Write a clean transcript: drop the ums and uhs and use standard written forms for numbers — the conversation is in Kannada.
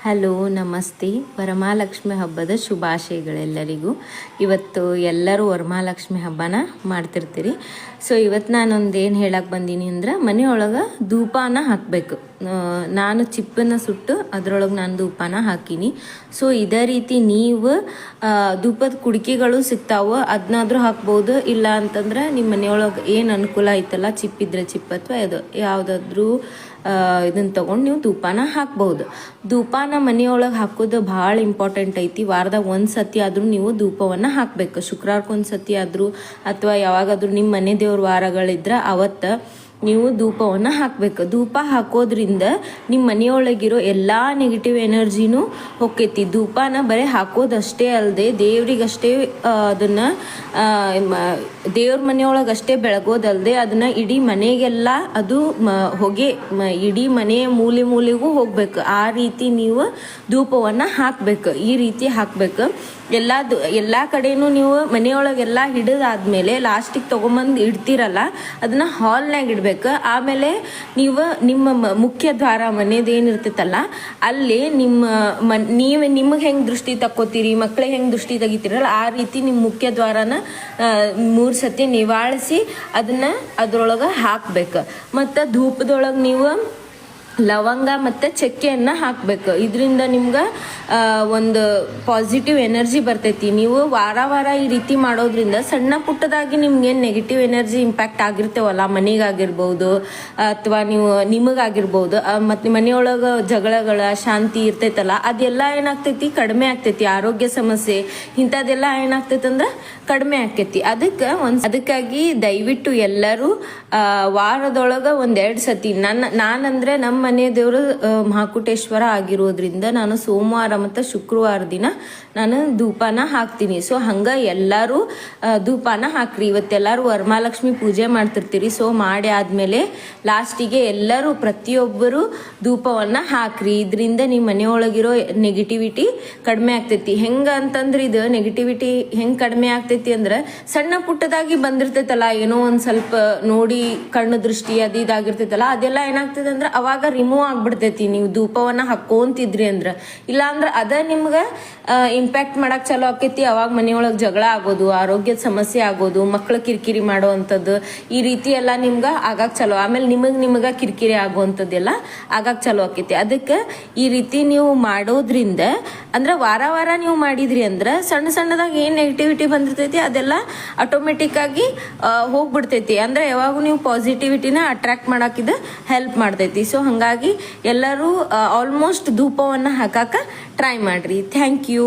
ಹಲೋ ನಮಸ್ತೆ. ವರಮಹಾಲಕ್ಷ್ಮಿ ಹಬ್ಬದ ಶುಭಾಶಯಗಳೆಲ್ಲರಿಗೂ. ಇವತ್ತು ಎಲ್ಲರೂ ವರಮಹಾಲಕ್ಷ್ಮಿ ಹಬ್ಬನ ಮಾಡ್ತಿರ್ತೀರಿ. ಸೊ ಇವತ್ತು ನಾನೊಂದು ಏನು ಹೇಳಕ್ಕೆ ಬಂದೀನಿ ಅಂದ್ರೆ, ಮನೆಯೊಳಗೆ ಧೂಪನ ಹಾಕಬೇಕು. ನಾನು ಚಿಪ್ಪನ್ನು ಸುಟ್ಟು ಅದರೊಳಗೆ ನಾನು ಧೂಪನ ಹಾಕೀನಿ. ಸೊ ಇದೇ ರೀತಿ ನೀವು ಧೂಪದ ಕುಡಿಕೆಗಳು ಸಿಗ್ತಾವೆ, ಅದನ್ನಾದ್ರೂ ಹಾಕ್ಬೋದು. ಇಲ್ಲ ಅಂತಂದ್ರೆ ನಿಮ್ಮ ಮನೆಯೊಳಗೆ ಏನು ಅನುಕೂಲ ಐತಲ್ಲ, ಚಿಪ್ಪಿದ್ರೆ ಚಿಪ್ ಅಥವಾ ಅದು ಯಾವುದಾದ್ರೂ ಇದನ್ನು ತೊಗೊಂಡು ನೀವು ಧೂಪನ ಹಾಕ್ಬಹುದು. ಧೂಪನ ಮನೆಯೊಳಗೆ ಹಾಕೋದು ಭಾಳ ಇಂಪಾರ್ಟೆಂಟ್ ಐತಿ. ವಾರದಾಗ ಒಂದು ಸತಿ ಆದರೂ ನೀವು ಧೂಪವನ್ನು ಹಾಕಬೇಕು. ಶುಕ್ರವಾರಕ್ಕೊಂದು ಸತಿ ಆದರೂ ಅಥವಾ ಯಾವಾಗಾದ್ರೂ ನಿಮ್ಮ ಮನೆ ದೇವ್ರ ವಾರಗಳಿದ್ರೆ ಅವತ್ತು ನೀವು ಧೂಪವನ್ನು ಹಾಕಬೇಕು. ಧೂಪ ಹಾಕೋದ್ರಿಂದ ನಿಮ್ಮ ಮನೆಯೊಳಗಿರೋ ಎಲ್ಲ ನೆಗೆಟಿವ್ ಎನರ್ಜಿನೂ ಹೊಕ್ಕೈತಿ. ಧೂಪನ ಬರೀ ಹಾಕೋದಷ್ಟೇ ಅಲ್ಲದೆ ದೇವ್ರಿಗಷ್ಟೇ ಅದನ್ನು ದೇವ್ರ ಮನೆಯೊಳಗಷ್ಟೇ ಬೆಳಗೋದಲ್ಲದೆ ಅದನ್ನು ಇಡೀ ಮನೆಗೆಲ್ಲ ಅದು ಹೊಗೆ ಇಡೀ ಮನೆಯ ಮೂಲೆಗೂ ಹೋಗ್ಬೇಕು. ಆ ರೀತಿ ನೀವು ಧೂಪವನ್ನು ಹಾಕಬೇಕು. ಈ ರೀತಿ ಹಾಕಬೇಕು. ಎಲ್ಲ ಕಡೆನೂ ನೀವು ಮನೆಯೊಳಗೆಲ್ಲ ಹಿಡಿದಾದ್ಮೇಲೆ ಲಾಸ್ಟಿಗೆ ತೊಗೊಂಬಂದು ಇಡ್ತೀರಲ್ಲ, ಅದನ್ನ ಹಾಲ್ನಾಗ ಇಡ್ಬೇಕು. ಆಮೇಲೆ ನೀವು ನಿಮ್ಮ ಮುಖ್ಯ ದ್ವಾರ ಮನೇದು ಏನಿರ್ತೈತಲ್ಲ ಅಲ್ಲಿ ನಿಮಗೆ ಹೆಂಗೆ ದೃಷ್ಟಿ ತಕ್ಕೋತೀರಿ, ಮಕ್ಳಿಗೆ ಹೆಂಗೆ ದೃಷ್ಟಿ ತೆಗಿತೀರಲ್ಲ ಆ ರೀತಿ ನಿಮ್ಮ ಮುಖ್ಯ ದ್ವಾರನ 3 ಸತಿ ನಿವಾಳಿಸಿ ಅದನ್ನ ಅದ್ರೊಳಗೆ ಹಾಕ್ಬೇಕು. ಮತ್ತು ಧೂಪದೊಳಗೆ ನೀವು ಲವಂಗ ಮತ್ತು ಚಕ್ಕೆಯನ್ನು ಹಾಕಬೇಕು. ಇದರಿಂದ ನಿಮ್ಗೆ ಒಂದು ಪಾಸಿಟಿವ್ ಎನರ್ಜಿ ಬರ್ತೈತಿ. ನೀವು ವಾರ ಈ ರೀತಿ ಮಾಡೋದ್ರಿಂದ ಸಣ್ಣ ಪುಟ್ಟದಾಗಿ ನಿಮ್ಗೇನು ನೆಗೆಟಿವ್ ಎನರ್ಜಿ ಇಂಪ್ಯಾಕ್ಟ್ ಆಗಿರ್ತೇವಲ್ಲ, ಮನೆಗಾಗಿರ್ಬೋದು ಅಥವಾ ನಿಮಗಾಗಿರ್ಬೋದು, ಮತ್ತು ಮನೆಯೊಳಗೆ ಜಗಳಗಳ ಶಾಂತಿ ಇರ್ತೈತಲ್ಲ, ಅದೆಲ್ಲ ಏನಾಗ್ತೈತಿ, ಕಡಿಮೆ ಆಗ್ತೈತಿ. ಆರೋಗ್ಯ ಸಮಸ್ಯೆ ಇಂಥದ್ದೆಲ್ಲ ಏನಾಗ್ತೈತಿ ಅಂದ್ರೆ ಕಡಿಮೆ ಆಕೈತಿ. ಅದಕ್ಕಾಗಿ ದಯವಿಟ್ಟು ಎಲ್ಲರೂ ವಾರದೊಳಗೆ 1-2 ಸತಿ ನಾನಂದ್ರೆ ನಮ್ಮ ಮನೆ ದೇವರು ಮಹಾಕೂಟೇಶ್ವರ ಆಗಿರೋದ್ರಿಂದ ನಾನು ಸೋಮವಾರ ಮತ್ತು ಶುಕ್ರವಾರ ದಿನ ನಾನು ಧೂಪನ ಹಾಕ್ತೀನಿ. ಸೊ ಹಂಗೆ ಎಲ್ಲರೂ ಧೂಪನ ಹಾಕ್ರಿ. ಇವತ್ತೆಲ್ಲರೂ ವರಮಹಾಲಕ್ಷ್ಮಿ ಪೂಜೆ ಮಾಡ್ತಿರ್ತೀರಿ. ಸೊ ಮಾಡಿ ಆದ್ಮೇಲೆ ಲಾಸ್ಟಿಗೆ ಎಲ್ಲರೂ ಪ್ರತಿಯೊಬ್ಬರು ಧೂಪವನ್ನು ಹಾಕ್ರಿ. ಇದರಿಂದ ನಿಮ್ಮ ಮನೆಯೊಳಗಿರೋ ನೆಗೆಟಿವಿಟಿ ಕಡಿಮೆ ಆಗ್ತೈತಿ. ಹೆಂಗೆ ಅಂತಂದ್ರೆ ಇದು ನೆಗೆಟಿವಿಟಿ ಹೆಂಗೆ ಕಡಿಮೆ ಆಗ್ತೈತಿ ಅಂದ್ರೆ, ಸಣ್ಣ ಪುಟ್ಟದಾಗಿ ಬಂದಿರ್ತೈತಲ್ಲ, ಏನೋ ಒಂದು ಸ್ವಲ್ಪ ನೋಡಿ ಕಣ್ಣು ದೃಷ್ಟಿ ಅದು ಇದಾಗಿರ್ತೈತಲ್ಲ, ಅದೆಲ್ಲ ಏನಾಗ್ತದೆ ಅಂದ್ರೆ ಅವಾಗ ರಿಮೂವ್ ಆಗ್ಬಿಡ್ತೈತಿ. ನೀವು ಧೂಪವನ್ನ ಹಾಕೋಂತಿದ್ರಿ ಅಂದ್ರ. ಇಲ್ಲ ಅಂದ್ರೆ ಅದ ನಿಮ್ಗೆ ಇಂಪ್ಯಾಕ್ಟ್ ಮಾಡಕ್ ಚಲೋ ಆಕೈತಿ. ಅವಾಗ ಮನೆಯೊಳಗೆ ಜಗಳ ಆಗೋದು, ಆರೋಗ್ಯದ ಸಮಸ್ಯೆ ಆಗೋದು, ಮಕ್ಳು ಕಿರಿಕಿರಿ ಮಾಡುವಂಥದ್ದು, ಈ ರೀತಿ ಎಲ್ಲ ನಿಮ್ಗೆ ಆಗಾಕ್ ಚಲೋ. ಆಮೇಲೆ ನಿಮಗ ಕಿರಿಕಿರಿ ಆಗುವಂಥದ್ದೆಲ್ಲ ಆಗಾಕ್ ಚಲೋ ಆಕೈತಿ. ಅದಕ್ಕೆ ಈ ರೀತಿ ನೀವು ಮಾಡೋದ್ರಿಂದ ಅಂದ್ರೆ ವಾರ ನೀವು ಮಾಡಿದ್ರಿ ಅಂದ್ರೆ ಸಣ್ಣದಾಗಿ ಏನ್ ನೆಗೆಟಿವಿಟಿ ಬಂದಿರ್ತೈತಿ ಅದೆಲ್ಲ ಆಟೋಮೆಟಿಕ್ ಆಗಿ ಹೋಗ್ಬಿಡ್ತೈತಿ. ಅಂದ್ರೆ ಯಾವಾಗೂ ನೀವು ಪಾಸಿಟಿವಿಟಿನ ಅಟ್ರಾಕ್ಟ್ ಮಾಡಾಕಿದ ಹೆಲ್ಪ್ ಮಾಡ್ತೈತಿ. ಸೊ ಹಂಗಾಗಿ ಎಲ್ಲರೂ ಆಲ್ಮೋಸ್ಟ್ ಧೂಪವನ್ನು ಹಾಕಾಕ ಟ್ರೈ ಮಾಡ್ರಿ. Thank you.